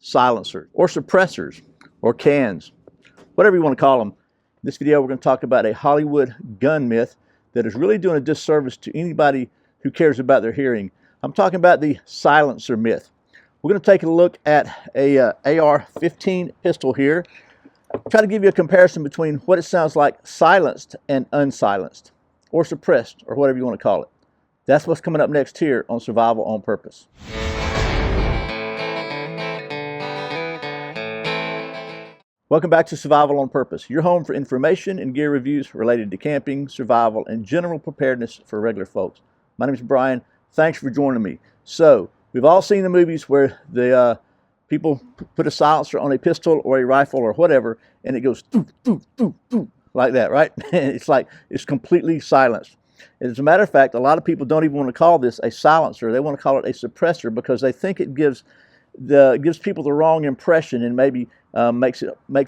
silencers, or suppressors, or cans, whatever you want to call them. In this video, we're going to talk about a Hollywood gun myth that is really doing a disservice to anybody who cares about their hearing. I'm talking about the silencer myth. We're going to take a look at a AR-15 pistol here. Try to give you a comparison between what it sounds like silenced and unsilenced, or suppressed, or whatever you want to call it. That's what's coming up next here on Survival on Purpose. Welcome back to Survival on Purpose, your home for information and gear reviews related to camping, survival, and general preparedness for regular folks. My name is Brian. Thanks for joining me. So, we've all seen the movies where the people put a silencer on a pistol or a rifle or whatever, and it goes doo, doo, doo, doo, like that, right? It's like it's completely silenced. As a matter of fact, a lot of people don't even want to call this a silencer. They want to call it a suppressor because they think it gives people the wrong impression and maybe makes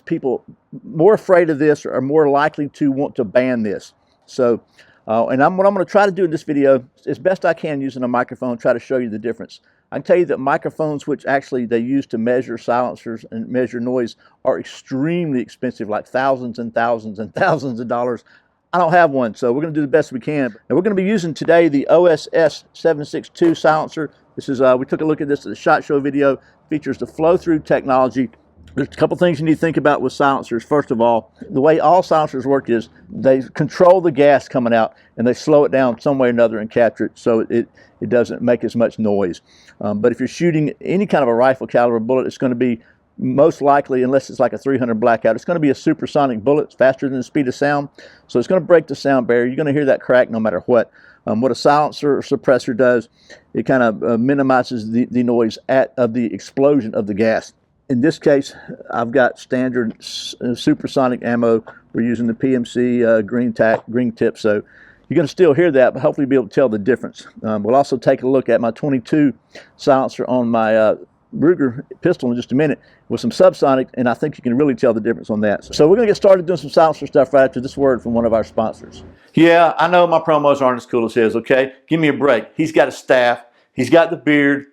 people more afraid of this or more likely to want to ban this. So, what I'm going to try to do in this video, as best I can using a microphone, try to show you the difference. I can tell you that microphones, which actually they use to measure silencers and measure noise, are extremely expensive, like thousands and thousands and thousands of dollars. I don't have one, so we're going to do the best we can. And we're going to be using today the OSS 762 silencer. This is we took a look at this at the SHOT Show video. It features the flow-through technology. There's a couple things you need to think about with silencers. First of all, the way all silencers work is they control the gas coming out and they slow it down some way or another and capture it so it doesn't make as much noise. But if you're shooting any kind of a rifle caliber bullet, it's going to be most likely, unless it's like a 300 blackout, it's going to be a supersonic bullet. It's faster than the speed of sound, so it's going to break the sound barrier. You're going to hear that crack no matter what. What a silencer or suppressor does, it kind of minimizes the noise of the explosion of the gas. In this case, I've got standard supersonic ammo. We're using the PMC green tip, so you're going to still hear that, but hopefully you'll be able to tell the difference. We'll also take a look at my 22 silencer on my Ruger pistol in just a minute with some subsonic, and I think you can really tell the difference on that. So we're going to get started doing some silencer stuff right after this word from one of our sponsors. Yeah, I know my promos aren't as cool as his, okay? Give me a break. He's got a staff. He's got the beard.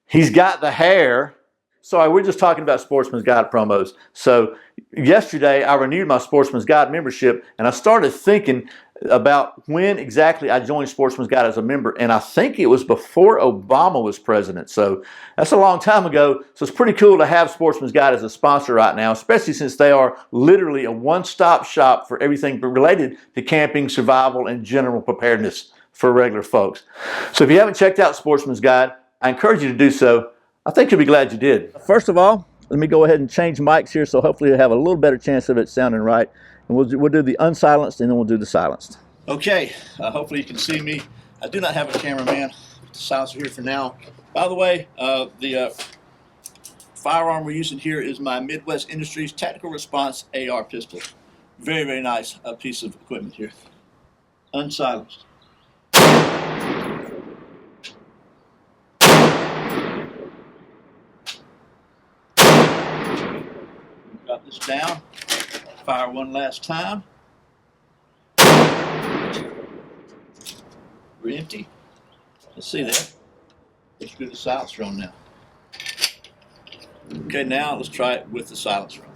He's got the hair. Sorry, we're just talking about Sportsman's Guide promos. So yesterday I renewed my Sportsman's Guide membership, and I started thinking about when exactly I joined Sportsman's Guide as a member, and I think it was before Obama was president. So that's a long time ago. So it's pretty cool to have Sportsman's Guide as a sponsor right now, especially since they are literally a one-stop shop for everything related to camping, survival, and general preparedness for regular folks. So if you haven't checked out Sportsman's Guide, I encourage you to do so. I think you'll be glad you did. First of all, let me go ahead and change mics here so hopefully you'll have a little better chance of it sounding right. And we'll do the unsilenced and then we'll do the silenced. Okay, hopefully you can see me. I do not have a cameraman. The silencer here for now. By the way, the firearm we're using here is my Midwest Industries Tactical Response AR pistol. Very, very nice piece of equipment here. Unsilenced. Drop this down. Fire one last time. We're empty. Let's see that. Let's do the silencer on now. Okay, now let's try it with the silencer on.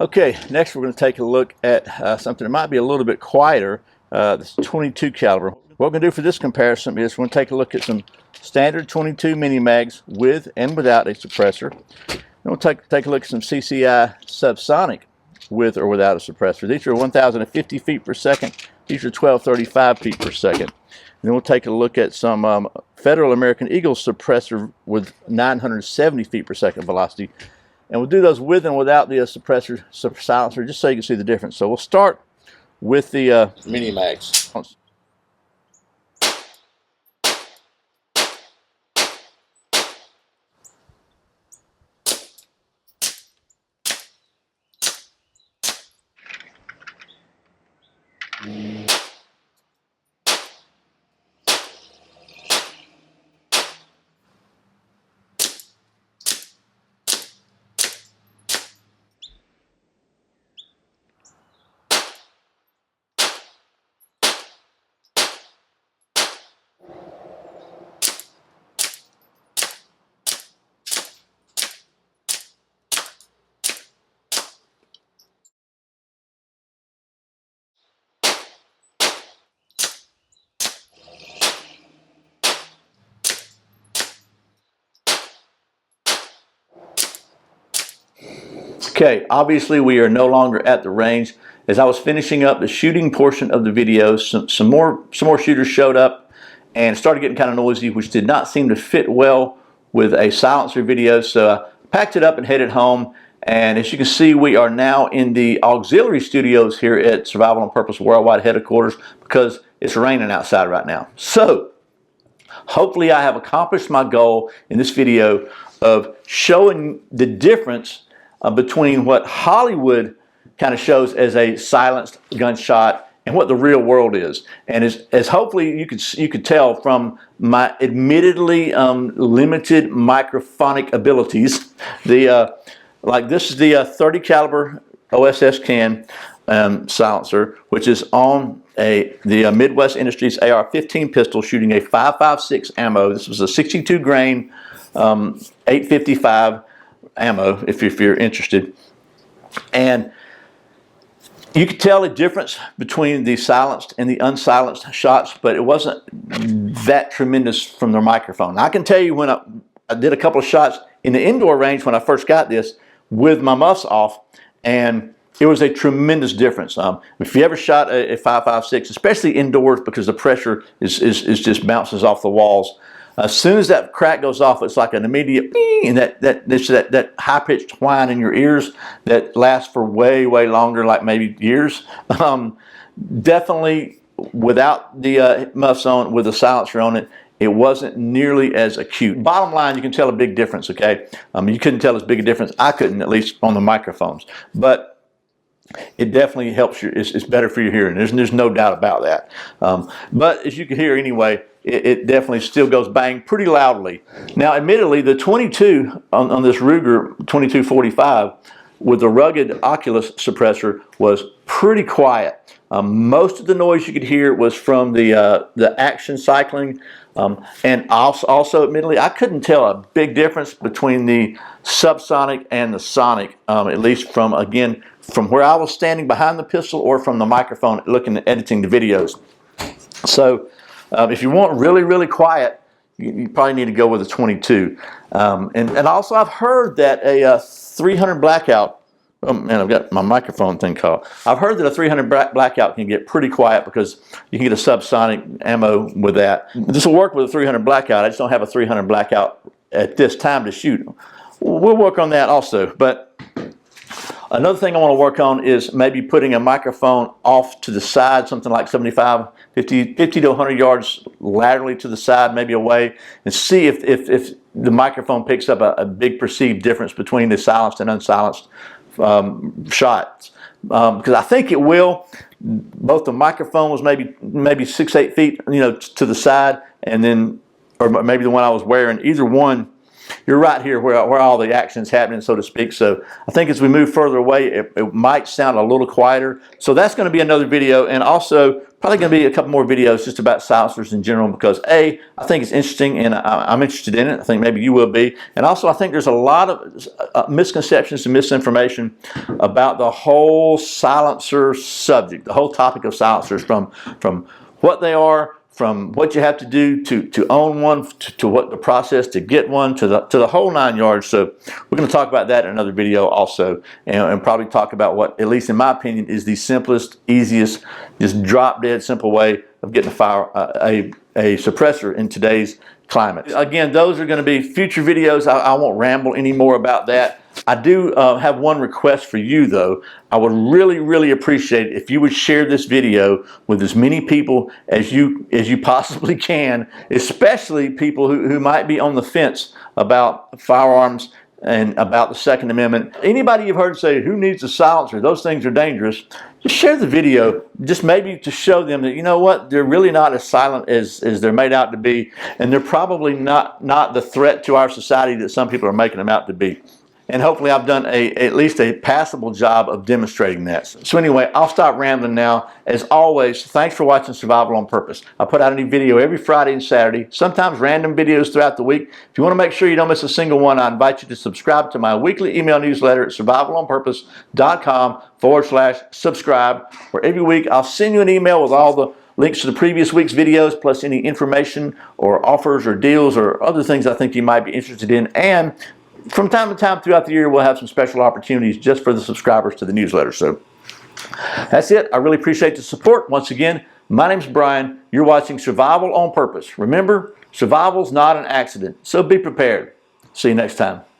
Okay, next we're going to take a look at something that might be a little bit quieter. This 22 caliber. What we're going to do for this comparison is we're going to take a look at some standard 22 Mini-Mags with and without a suppressor. Then we'll take a look at some CCI subsonic with or without a suppressor. These are 1,050 feet per second. These are 1,235 feet per second. And then we'll take a look at some Federal American Eagle suppressor with 970 feet per second velocity. And we'll do those with and without the suppressor silencer just so you can see the difference. So we'll start with the Mini-Mags. Okay, obviously we are no longer at the range. As I was finishing up the shooting portion of the video, some more shooters showed up and started getting kind of noisy, which did not seem to fit well with a silencer video. So I packed it up and headed home. And as you can see, we are now in the auxiliary studios here at Survival on Purpose Worldwide headquarters because it's raining outside right now. So hopefully I have accomplished my goal in this video of showing the difference between what Hollywood kind of shows as a silenced gunshot and what the real world is. And as hopefully you could tell from my admittedly limited microphonic abilities, like this is the 30 caliber OSS can silencer, which is on the Midwest Industries AR-15 pistol shooting a 5.56 ammo. This was a 62 grain 855 ammo if you're interested. And you could tell a difference between the silenced and the unsilenced shots, but it wasn't that tremendous from the microphone. I can tell you when I did a couple of shots in the indoor range when I first got this with my muffs off, and it was a tremendous difference. If you ever shot a 5.56, especially indoors, because the pressure is just bounces off the walls. As soon as that crack goes off, it's like an immediate bing, and that high-pitched whine in your ears that lasts for way longer, like maybe years. Definitely, without the muffs on, with the silencer on it, it wasn't nearly as acute. Bottom line, you can tell a big difference. Okay, you couldn't tell as big a difference. I couldn't, at least on the microphones, but it definitely helps you. It's better for your hearing. There's no doubt about that. But as you can hear anyway, it definitely still goes bang pretty loudly. Now, admittedly, the 22 on this Ruger 2245 with the rugged Oculus suppressor was pretty quiet. Most of the noise you could hear was from the action cycling. And also, admittedly, I couldn't tell a big difference between the subsonic and the sonic, at least from where I was standing behind the pistol or from the microphone looking at editing the videos. So if you want really quiet, you probably need to go with a 22. And also I've heard that a 300 blackout, oh man, I've got my microphone thing caught. I've heard that a 300 blackout can get pretty quiet because you can get a subsonic ammo with that. This will work with a 300 blackout. I just don't have a 300 blackout at this time to shoot. We'll work on that also. But another thing I want to work on is maybe putting a microphone off to the side, something like 50 to 100 yards laterally to the side, maybe away, and see if the microphone picks up a big perceived difference between the silenced and unsilenced shots. Because I think it will. Both the microphone was maybe 6-8 feet, to the side, and then, or maybe the one I was wearing. Either one, you're right here where all the action's happening, so to speak. So I think as we move further away, it might sound a little quieter. So that's going to be another video, and also probably going to be a couple more videos just about silencers in general, because I think it's interesting, and I'm interested in it. I think maybe you will be. And also I think there's a lot of misconceptions and misinformation about the whole silencer subject, the whole topic of silencers, from what they are, from what you have to do to own one, to what the process to get one, to the whole 9 yards. So we're going to talk about that in another video also, and probably talk about what, at least in my opinion, is the simplest, easiest, just drop dead simple way of getting a suppressor in today's climates. Again, those are going to be future videos. I won't ramble anymore about that. I do have one request for you, though. I would really appreciate it if you would share this video with as many people as you possibly can, especially people who might be on the fence about firearms and about the Second Amendment. Anybody you've heard say, who needs a silencer? Those things are dangerous. Just share the video, just maybe to show them that, you know what, they're really not as silent as they're made out to be, and they're probably not the threat to our society that some people are making them out to be. And hopefully I've done at least a passable job of demonstrating that. So anyway, I'll stop rambling now. As always, thanks for watching Survival on Purpose. I put out a new video every Friday and Saturday, sometimes random videos throughout the week. If you want to make sure you don't miss a single one, I invite you to subscribe to my weekly email newsletter at survivalonpurpose.com/subscribe, where every week I'll send you an email with all the links to the previous week's videos, plus any information or offers or deals or other things I think you might be interested in. And from time to time throughout the year, we'll have some special opportunities just for the subscribers to the newsletter. So that's it. I really appreciate the support. Once again, my name's Brian. You're watching Survival on Purpose. Remember, survival's not an accident, so be prepared. See you next time.